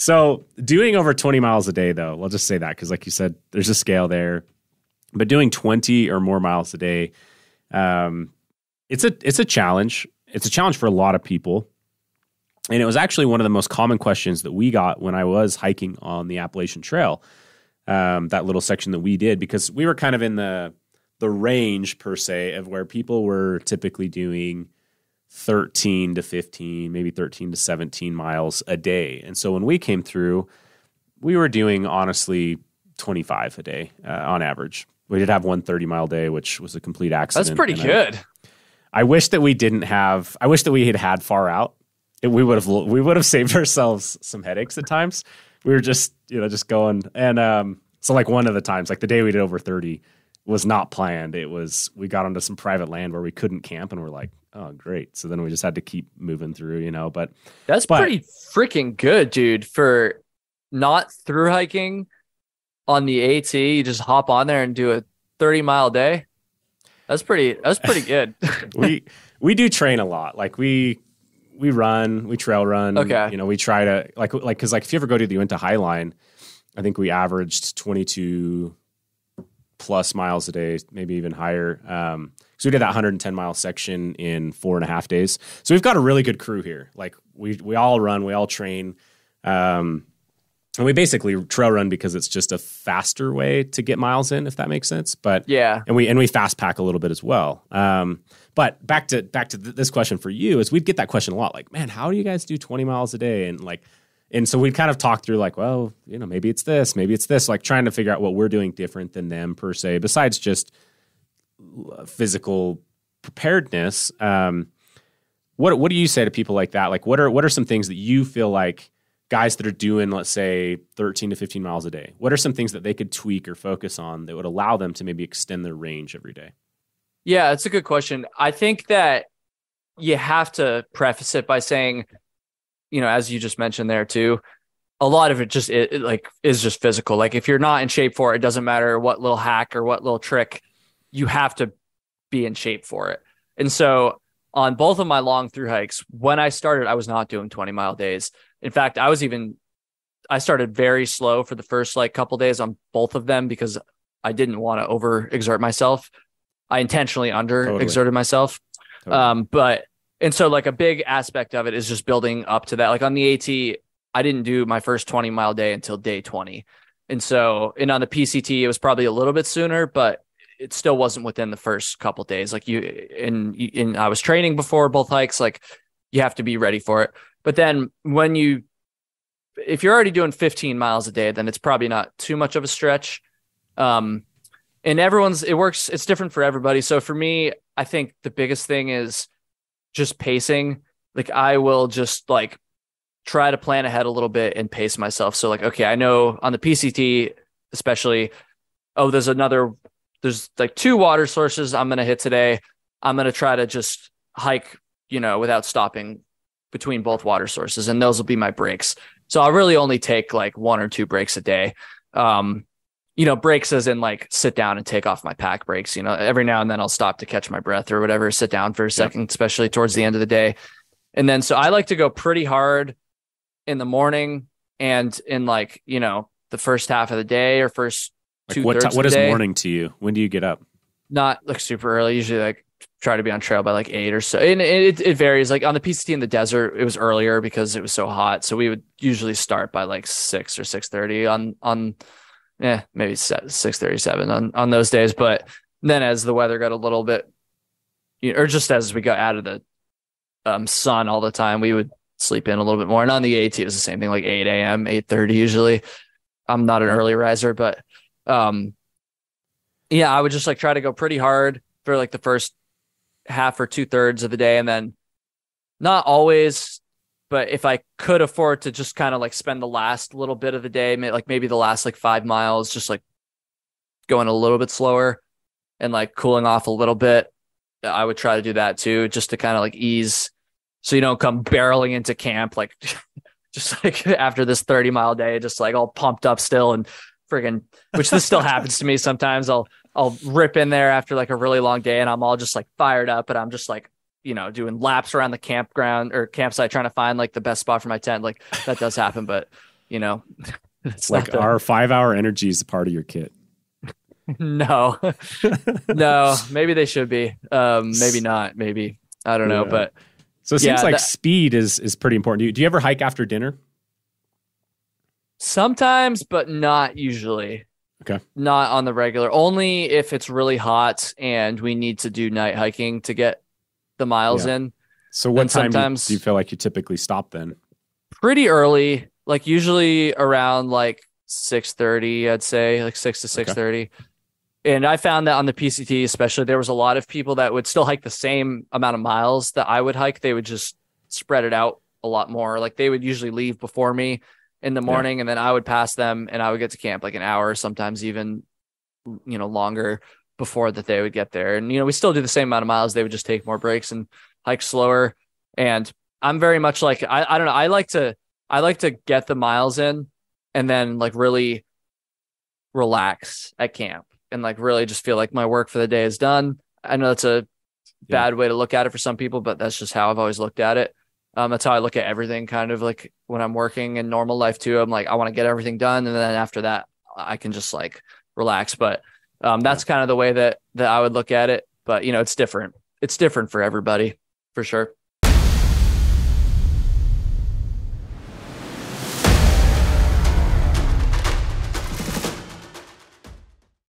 So doing over 20 miles a day, though, we'll just say that because, like you said, there's a scale there. But doing 20 or more miles a day, it's a challenge. It's a challenge for a lot of people. And it was actually one of the most common questions that we got when I was hiking on the Appalachian Trail, that little section that we did, because we were kind of in the range, per se, of where people were typically doing 13 to 15, maybe 13 to 17 miles a day. And so when we came through, we were doing, honestly, 25 a day on average. We did have one 30-mile day, which was a complete accident. That's pretty good. I wish that we didn't have. I wish that we had far out. We would have saved ourselves some headaches at times. We were just going, and so like one of the times, like the day we did over 30, was not planned. It was, we got onto some private land where we couldn't camp, and we're like, oh great. So then we just had to keep moving through, But that's pretty freaking good, dude. For not through hiking on the AT, you just hop on there and do a 30-mile day. That's pretty good. we do train a lot. Like we run, we trail run. Okay. We try to because if you ever go to the Uinta High Line, I think we averaged 22 plus miles a day, maybe even higher. So we did that 110-mile section in 4.5 days. So we've got a really good crew here. Like we all run, we all train. And we basically trail run because it's just a faster way to get miles in, if that makes sense. But yeah, and we fast pack a little bit as well. But back to this question for you is, we'd get that question a lot. Like, man, how do you guys do 20 miles a day? And so we'd kind of talk through like, well, maybe it's this, like trying to figure out what we're doing different than them per se, besides just physical preparedness. What do you say to people like that? Like, what are some things that you feel like guys that are doing, let's say, 13 to 15 miles a day, what are some things that they could tweak or focus on that would allow them to maybe extend their range every day? Yeah, it's a good question. I think that you have to preface it by saying, as you just mentioned there too, a lot of it just is just physical. Like if you're not in shape for it, it doesn't matter what little hack or what little trick, you have to be in shape for it. And so on both of my long through hikes, when I started, I was not doing 20-mile days. In fact, I started very slow for the first couple days on both of them because I didn't want to overexert myself. I intentionally underexerted myself. Totally. And so a big aspect of it is just building up to that. Like on the AT, I didn't do my first 20-mile day until day 20. And on the PCT, it was probably a little bit sooner, but it still wasn't within the first couple days. I was training before both hikes, you have to be ready for it. But then if you're already doing 15 miles a day, then it's probably not too much of a stretch. And it's different for everybody. So for me, I think the biggest thing is just pacing. I will just try to plan ahead a little bit and pace myself. So okay, I know on the PCT, especially, there's 2 water sources I'm going to hit today. I'm going to try to just hike, without stopping between both water sources. And those will be my breaks. So I'll really only take 1 or 2 breaks a day. Breaks as in sit down and take off my pack breaks. Every now and then I'll stop to catch my breath or whatever, sit down for a second, especially towards the end of the day. And then, so I like to go pretty hard in the morning and in the first half of the day or first 2/3 of the day. What is morning to you? When do you get up? Not super early. Usually try to be on trail by 8 or so. And it varies. On the PCT in the desert, it was earlier because it was so hot. So we would usually start by 6 or 6:30 on maybe 6:37 on those days. But then as the weather got a little bit, or just as we got out of the sun all the time, we would sleep in a little bit more. And on the AT, it was the same thing, 8 a.m., 8:30 usually. I'm not an early riser, but I would just try to go pretty hard for the first half or 2/3 of the day. And then not always, but if I could afford to just kind of spend the last little bit of the day, maybe the last 5 miles, just going a little bit slower and cooling off a little bit, I would try to do that too, just to kind of ease, so you don't come barreling into camp just after this 30-mile day, just all pumped up still and friggin', which this still happens to me sometimes. I'll rip in there after a really long day and I'm all just fired up, but I'm just doing laps around the campground or campsite trying to find the best spot for my tent. That does happen, but you know, it's Like our 5-hour energy is a part of your kit. no, no, maybe they should be. Maybe not. Maybe, I don't know. But so it seems like speed is pretty important. Do you ever hike after dinner? Sometimes, but not usually. Okay. Not on the regular. Only if it's really hot and we need to do night hiking to get the miles in. So what time do you feel like you typically stop then? Pretty early, like usually around like 6:30, I'd say, like 6 to 6:30. Okay. And I found that on the PCT, especially, there was a lot of people that would still hike the same amount of miles that I would hike. They would just spread it out a lot more. Like they would usually leave before me in the morning, and then I would pass them and I would get to camp like an hour, sometimes even, longer before that they would get there. And, we still do the same amount of miles. They would just take more breaks and hike slower. And I'm very much like, I don't know. I like to get the miles in and then like really relax at camp and like really just feel like my work for the day is done. I know that's a bad way to look at it for some people, but that's just how I've always looked at it. That's how I look at everything, kind of like when I'm working in normal life too. I'm like, I want to get everything done. And then after that, I can just like relax. But that's kind of the way that I would look at it. But, it's different. It's different for everybody, for sure.